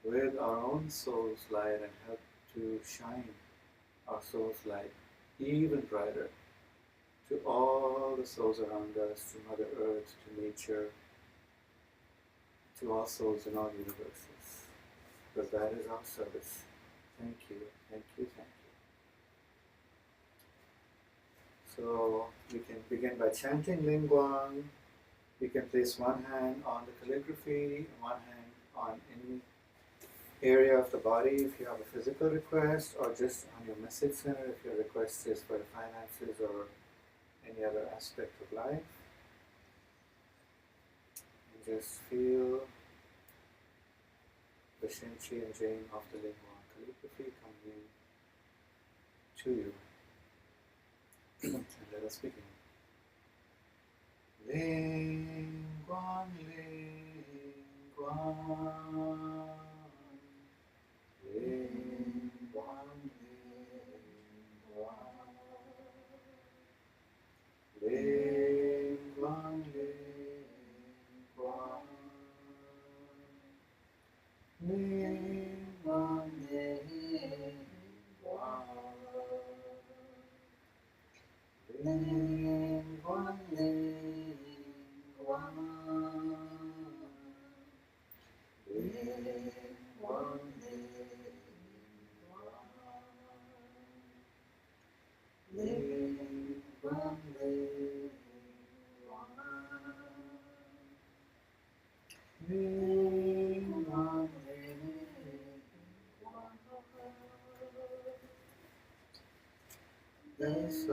Speaker 1: with our own soul's light and help to shine our soul's light even brighter to all the souls around us, to Mother Earth, to nature, to all souls in all universes. Because that is our service. Thank you, thank you, thank you. So we can begin by chanting Lingguang. You can place one hand on the calligraphy, one hand on any area of the body if you have a physical request, or just on your message center if your request is for the finances or any other aspect of life. And just feel the Shenchi and Jane of the Lingguang calligraphy coming in to you. And let us begin. Lingguang, Lingguang, Lingguang, Lingguang, Lingguang, Lingguang, Lingguang, Lingguang, Lingguang, Lingguang, Lingguang, Lingguang, Yes,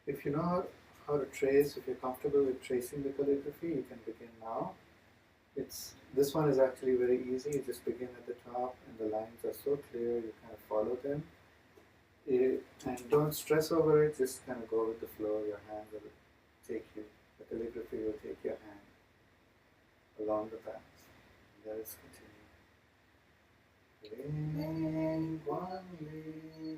Speaker 1: if you know how to trace, if you're comfortable with tracing the calligraphy, you can begin now. This one is actually very easy. You just begin at the top, and the lines are so clear. You kind of follow them, and don't stress over it. Just kind of go with the flow. Your hand will take you. The calligraphy will take your hand along the path. And let us continue. Lingguang, Lingguang,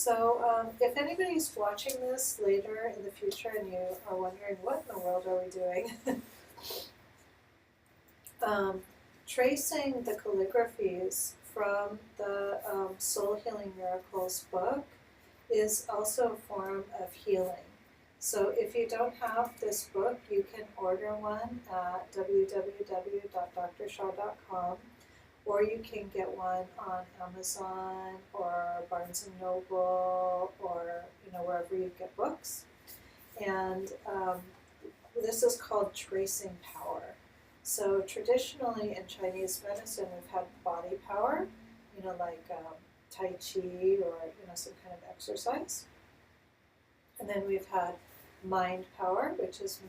Speaker 2: So, if anybody's watching this later in the future and you are wondering what in the world are we doing, tracing the calligraphies from the Soul Healing Miracles book is also a form of healing. So if you don't have this book, you can order one at www.drshaw.com, or you can get one on Amazon or Barnes and Noble, or wherever you get books. And this is called tracing power. So traditionally in Chinese medicine, we've had body power, like Tai Chi or some kind of exercise. And then we've had mind power, which is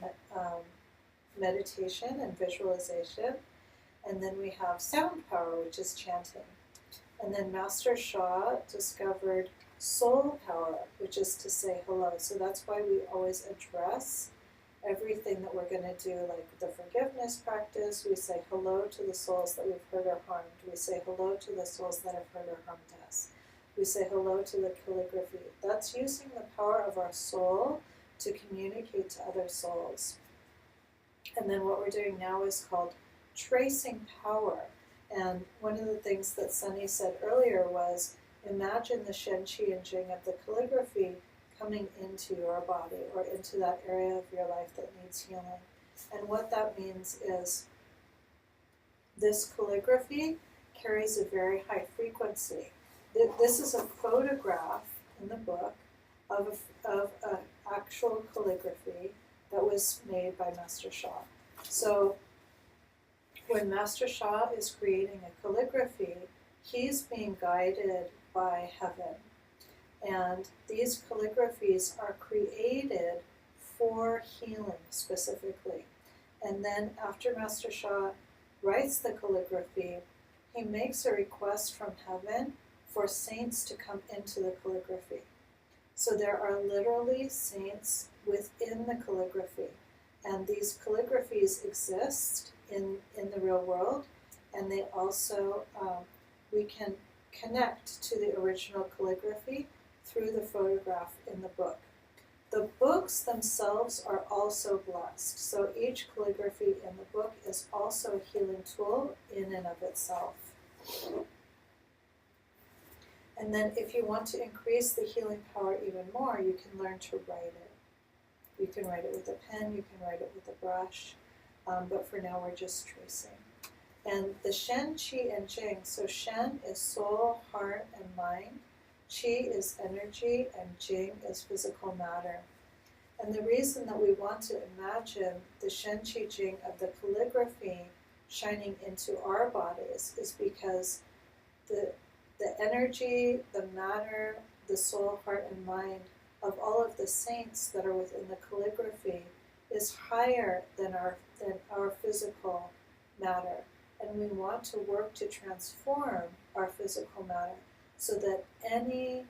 Speaker 2: meditation and visualization. And then we have sound power, which is chanting. And then Master Sha discovered soul power, which is to say hello. So that's why we always address everything that we're going to do, like the forgiveness practice. We say hello to the souls that we've hurt or harmed. We say hello to the souls that have hurt or harmed us. We say hello to the calligraphy. That's using the power of our soul to communicate to other souls. And then what we're doing now is called tracing power. And one of the things that Sunny said earlier was, imagine the Shen, Qi, and Jing of the calligraphy coming into your body or into that area of your life that needs healing. And what that means is this calligraphy carries a very high frequency. This is a photograph in the book of an actual calligraphy that was made by Master Sha. So when Master Sha is creating a calligraphy, he's being guided by heaven. And these calligraphies are created for healing specifically. And then after Master Sha writes the calligraphy, he makes a request from heaven for saints to come into the calligraphy. So there are literally saints within the calligraphy. And these calligraphies exist in the real world, and they also, we can connect to the original calligraphy through the photograph in the book. The books themselves are also blessed. So each calligraphy in the book is also a healing tool in and of itself. And then if you want to increase the healing power even more, you can learn to write it. You can write it with a pen, you can write it with a brush, but for now we're just tracing. And the Shen, Qi, and Jing. So Shen is soul, heart, and mind. Qi is energy, and Jing is physical matter. And the reason that we want to imagine the Shen, Qi, Jing of the calligraphy shining into our bodies is because the energy, the matter, the soul, heart, and mind of all of the saints that are within the calligraphy is higher than our physical matter. And we want to work to transform our physical matter so that any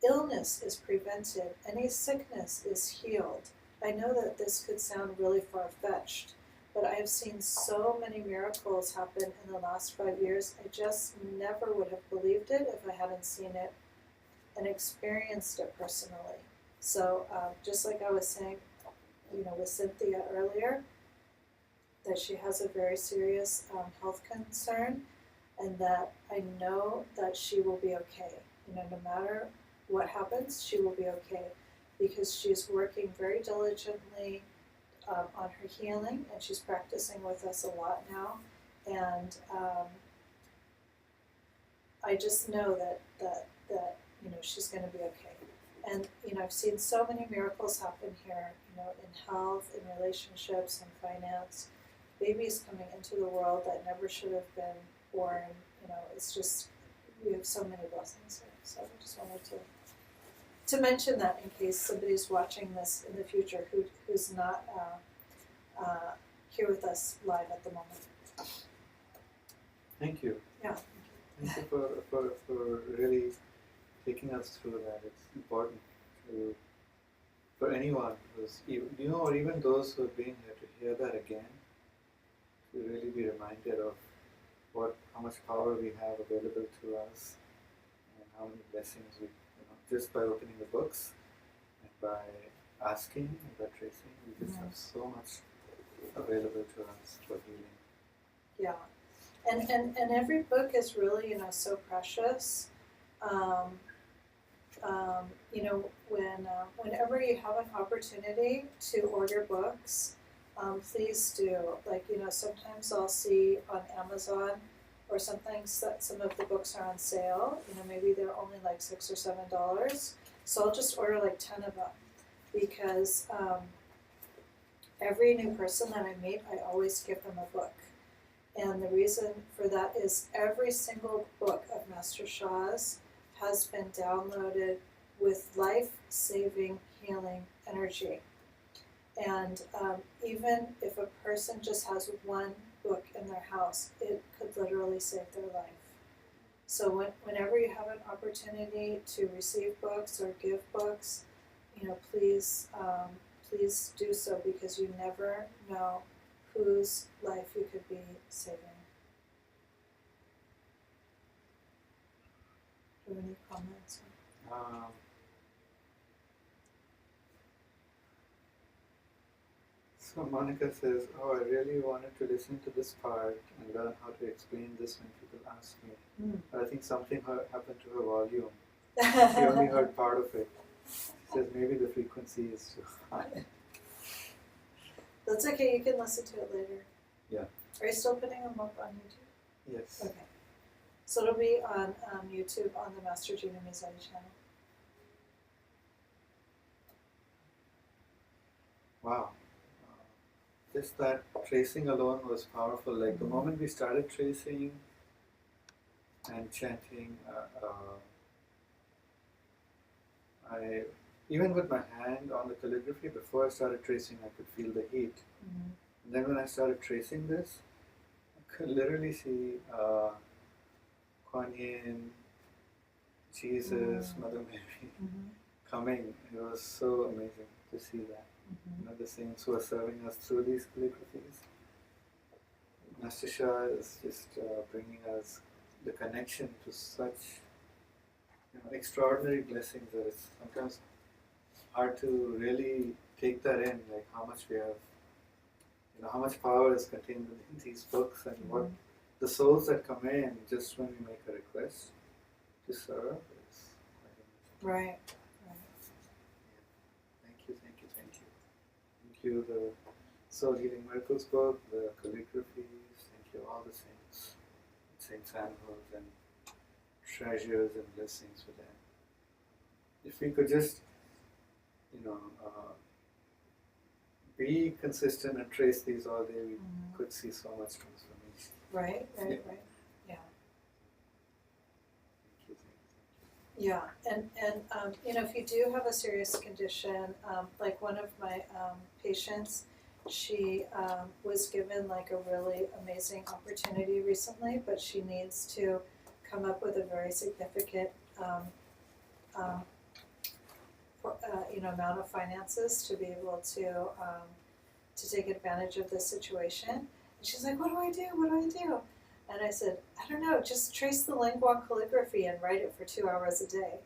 Speaker 2: illness is prevented, any sickness is healed. I know that this could sound really far-fetched, but I have seen so many miracles happen in the last 5 years. I just never would have believed it if I hadn't seen it and experienced it personally. So just like I was saying, with Cynthia earlier, that she has a very serious health concern, and that I know that she will be okay. No matter what happens, she will be okay, because she's working very diligently on her healing, and she's practicing with us a lot now. And I just know that she's going to be okay. And I've seen so many miracles happen here, in health, in relationships, in finance, babies coming into the world that never should have been born. It's just, we have so many blessings here. So I just wanted to mention that in case somebody's watching this in the future who's not here with us live at the moment.
Speaker 1: Thank you.
Speaker 2: Yeah.
Speaker 1: Thank you for really taking us through that. It's important for anyone who's, or even those who have been here, to hear that again, to really be reminded of how much power we have available to us, and how many blessings we, just by opening the books and by asking and by tracing, we just have so much available to us for healing.
Speaker 2: Yeah, and every book is really so precious. Whenever you have an opportunity to order books, please do. Sometimes I'll see on Amazon or sometimes that some of the books are on sale. Maybe they're only like $6 or $7. So I'll just order like 10 of them, because every new person that I meet, I always give them a book. And the reason for that is every single book of Master Sha's has been downloaded with life-saving, healing energy. And even if a person just has one book in their house, it could literally save their life. So whenever you have an opportunity to receive books or give books, please do so, because you never know whose life you could be saving. Do you have any comments?
Speaker 1: So Monica says, I really wanted to listen to this part and learn how to explain this when people ask me. But I think something happened to her volume. She only heard part of it. She says maybe the frequency is too high.
Speaker 2: That's okay, you can listen to it later.
Speaker 1: Yeah.
Speaker 2: Are you still putting them up on YouTube?
Speaker 1: Yes.
Speaker 2: Okay. So it'll be on YouTube on the Master Gina Mizani channel.
Speaker 1: Wow. Just that tracing alone was powerful. Like the moment we started tracing and chanting, even with my hand on the calligraphy, before I started tracing, I could feel the heat.
Speaker 2: Mm-hmm.
Speaker 1: And then when I started tracing this, I could literally see Kuan Yin, Jesus, Mother Mary
Speaker 2: Mm-hmm.
Speaker 1: coming. It was so amazing to see that.
Speaker 2: Mm-hmm.
Speaker 1: The saints who are serving us through these calligraphies. Master Shah is just bringing us the connection to such extraordinary blessings that it's sometimes hard to really take that in, like how much we have, how much power is contained within these books and what the souls that come in just when we make a request to serve is quite amazing.
Speaker 2: Right.
Speaker 1: Thank you, thank you, thank you. Thank you, the Soul Healing Miracles book, the calligraphies, thank you, all the saints, Saint Sandals and treasures and blessings for them. If we could just, be consistent and trace these all day, we could see so much transformation.
Speaker 2: Right. Yeah.
Speaker 1: Thank you, thank you.
Speaker 2: Yeah, and if you do have a serious condition, like one of my patients, she was given like a really amazing opportunity recently, but she needs to come up with a very significant amount of finances to be able to take advantage of this situation. And she's like, what do I do? What do I do? And I said, I don't know, just trace the lingua calligraphy and write it for 2 hours a day.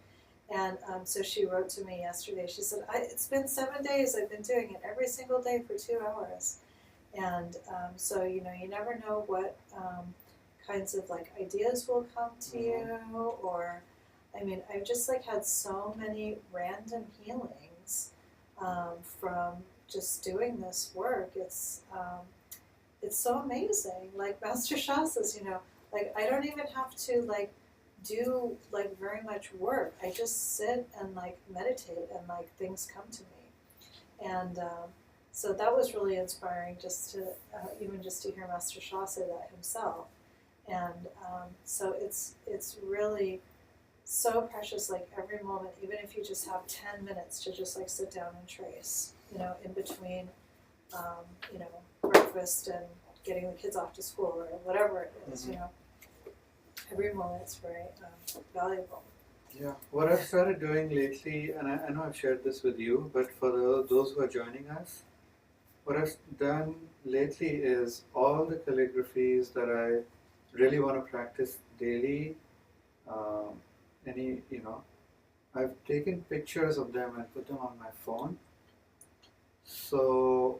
Speaker 2: And so she wrote to me yesterday. She said, it's been 7 days. I've been doing it every single day for 2 hours. And so, you never know what kinds of like ideas will come to you. Or, I've just like had so many random healings from just doing this work. It's so amazing. Like Master Shah says, like I don't even have to like do like very much work. I just sit and like meditate and like things come to me. And so that was really inspiring just to even just to hear Master Shah say that himself. And so it's really so precious, like every moment, even if you just have 10 minutes to just like sit down and trace, in between, breakfast and getting the kids off to school or whatever it is, every moment's very valuable.
Speaker 1: Yeah, what I've started doing lately, and I know I've shared this with you, but for those who are joining us, what I've done lately is all the calligraphies that I really want to practice daily, I've taken pictures of them and put them on my phone. So,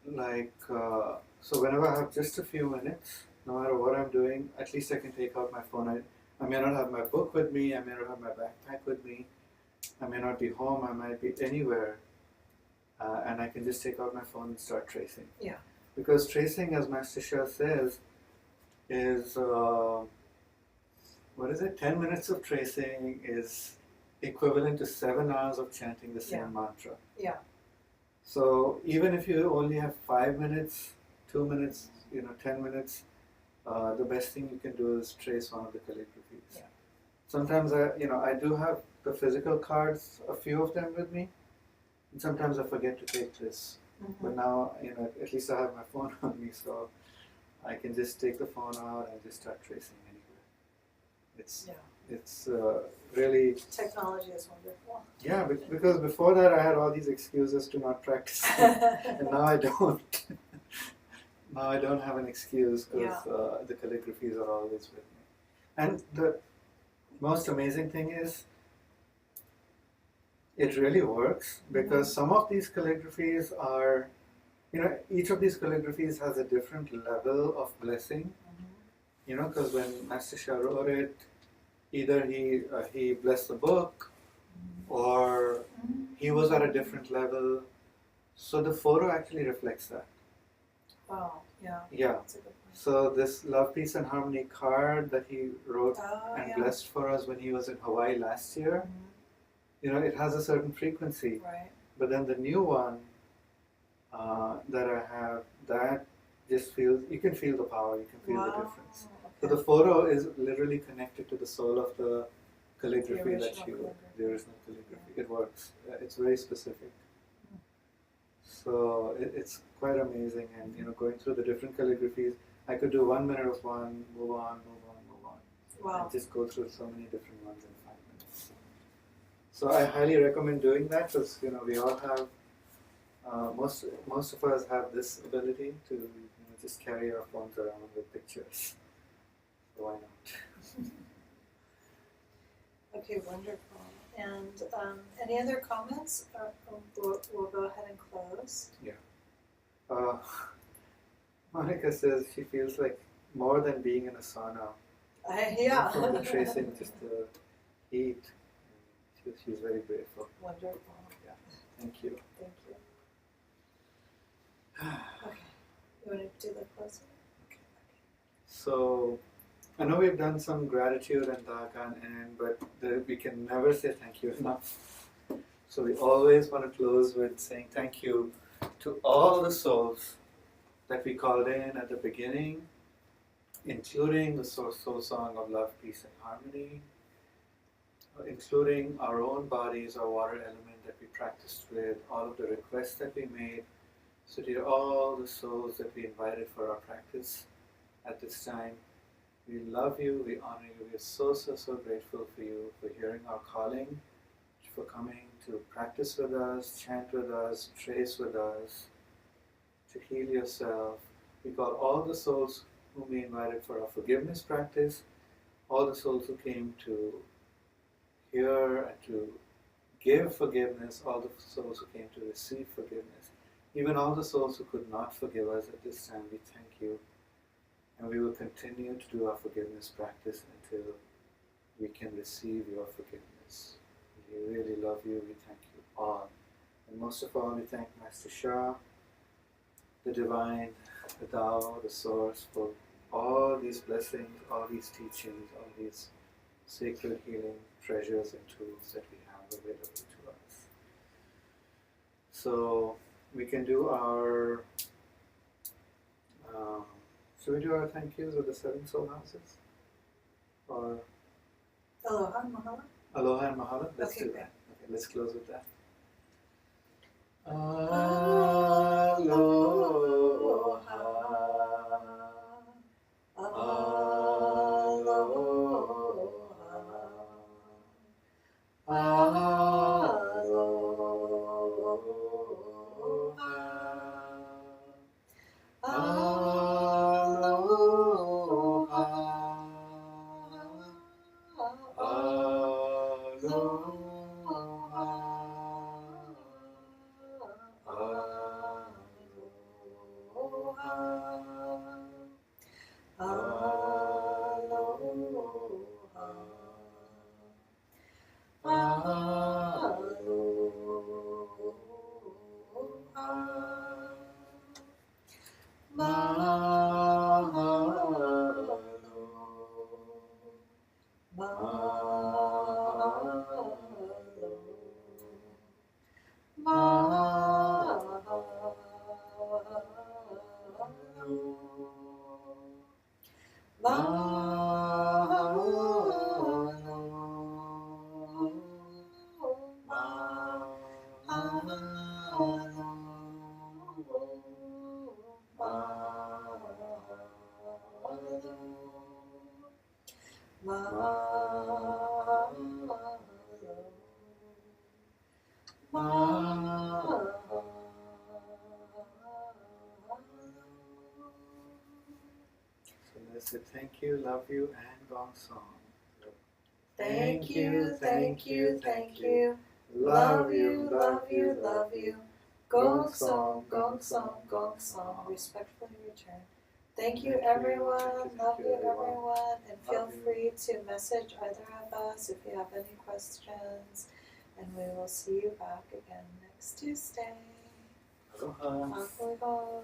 Speaker 1: so whenever I have just a few minutes, no matter what I'm doing, at least I can take out my phone. I may not have my book with me, I may not have my backpack with me, I may not be home, I might be anywhere, and I can just take out my phone and start tracing.
Speaker 2: Yeah.
Speaker 1: Because tracing, as Master Shah says, is 10 minutes of tracing is equivalent to 7 hours of chanting the same mantra.
Speaker 2: Yeah.
Speaker 1: So even if you only have 5 minutes, 2 minutes, 10 minutes, the best thing you can do is trace one of the calligraphies.
Speaker 2: Yeah.
Speaker 1: Sometimes I do have the physical cards, a few of them with me, and sometimes I forget to take this. But now, at least I have my phone on me, so I can just take the phone out and just start tracing anywhere. It's really...
Speaker 2: Technology is wonderful.
Speaker 1: Yeah, because before that I had all these excuses to not practice, and now I don't. Now I don't have an excuse because the calligraphies are always with me. And the most amazing thing is, it really works because some of these calligraphies are, each of these calligraphies has a different level of blessing. Because when Master Shah wrote it, either he blessed the book, or he was at a different level. So the photo actually reflects that.
Speaker 2: Oh, yeah.
Speaker 1: Yeah.
Speaker 2: That's a good point.
Speaker 1: So this Love, Peace and Harmony card that he wrote and blessed for us when he was in Hawaii last year, it has a certain frequency.
Speaker 2: Right.
Speaker 1: But then the new one that I have, that just feels, you can feel the power, you can feel the difference.
Speaker 2: Okay.
Speaker 1: So the photo is literally connected to the soul of the calligraphy
Speaker 2: The
Speaker 1: that
Speaker 2: original
Speaker 1: she wrote,
Speaker 2: calligraphy.
Speaker 1: the original calligraphy. It works. It's very specific. So it's quite amazing, and going through the different calligraphies, I could do 1 minute of one, move on,
Speaker 2: Wow.
Speaker 1: and just go through so many different ones in 5 minutes. So I highly recommend doing that because we all have most of us have this ability to just carry our phones around with pictures. So why not?
Speaker 2: Okay, wonderful. And any other comments? We'll go ahead and close.
Speaker 1: Uh, Monica says she feels like more than being in a sauna.
Speaker 2: Yeah.
Speaker 1: From the tracing, just the heat. She's very grateful.
Speaker 2: Wonderful.
Speaker 1: Yeah. Thank you.
Speaker 2: Thank you. Okay. You want to do the closing?
Speaker 1: Okay. So, I know we've done some gratitude and daga and but we can never say thank you enough. So we always want to close with saying thank you to all the souls that we called in at the beginning, including the soul song of love, peace, and harmony, including our own bodies, our water element that we practiced with, all of the requests that we made. So to all the souls that we invited for our practice at this time, we love you, we honor you, we are so grateful for you, for hearing our calling, for coming to practice with us, chant with us, trace with us, to heal yourself. We call all the souls whom we invited for our forgiveness practice, all the souls who came to hear and to give forgiveness, all the souls who came to receive forgiveness, even all the souls who could not forgive us at this time, we thank you. And we will continue to do our forgiveness practice until we can receive your forgiveness. We really love you, we thank you all. And most of all, we thank Master Shah, the Divine, the Tao, the Source, for all these blessings, all these teachings, all these sacred healing treasures and tools that we have available to us. So we can do our, should we do our thank yous with the 7 soul houses? Or
Speaker 2: Aloha and mahalo.
Speaker 1: Aloha and Mahalo? Let's
Speaker 2: Okay,
Speaker 1: do
Speaker 2: great.
Speaker 1: that. Okay, let's close with that.
Speaker 2: Aloha.
Speaker 1: So let's say thank you, love you, and gong song.
Speaker 2: Thank you, thank you, thank you. Love you, love you, love you. Gong song, gong song, gong song. Respectfully return. Thank you, everyone. Love you, everyone. And feel free to message either of us if you have any questions. And we will see you back again next Tuesday.
Speaker 1: Aloha.
Speaker 2: Aloha.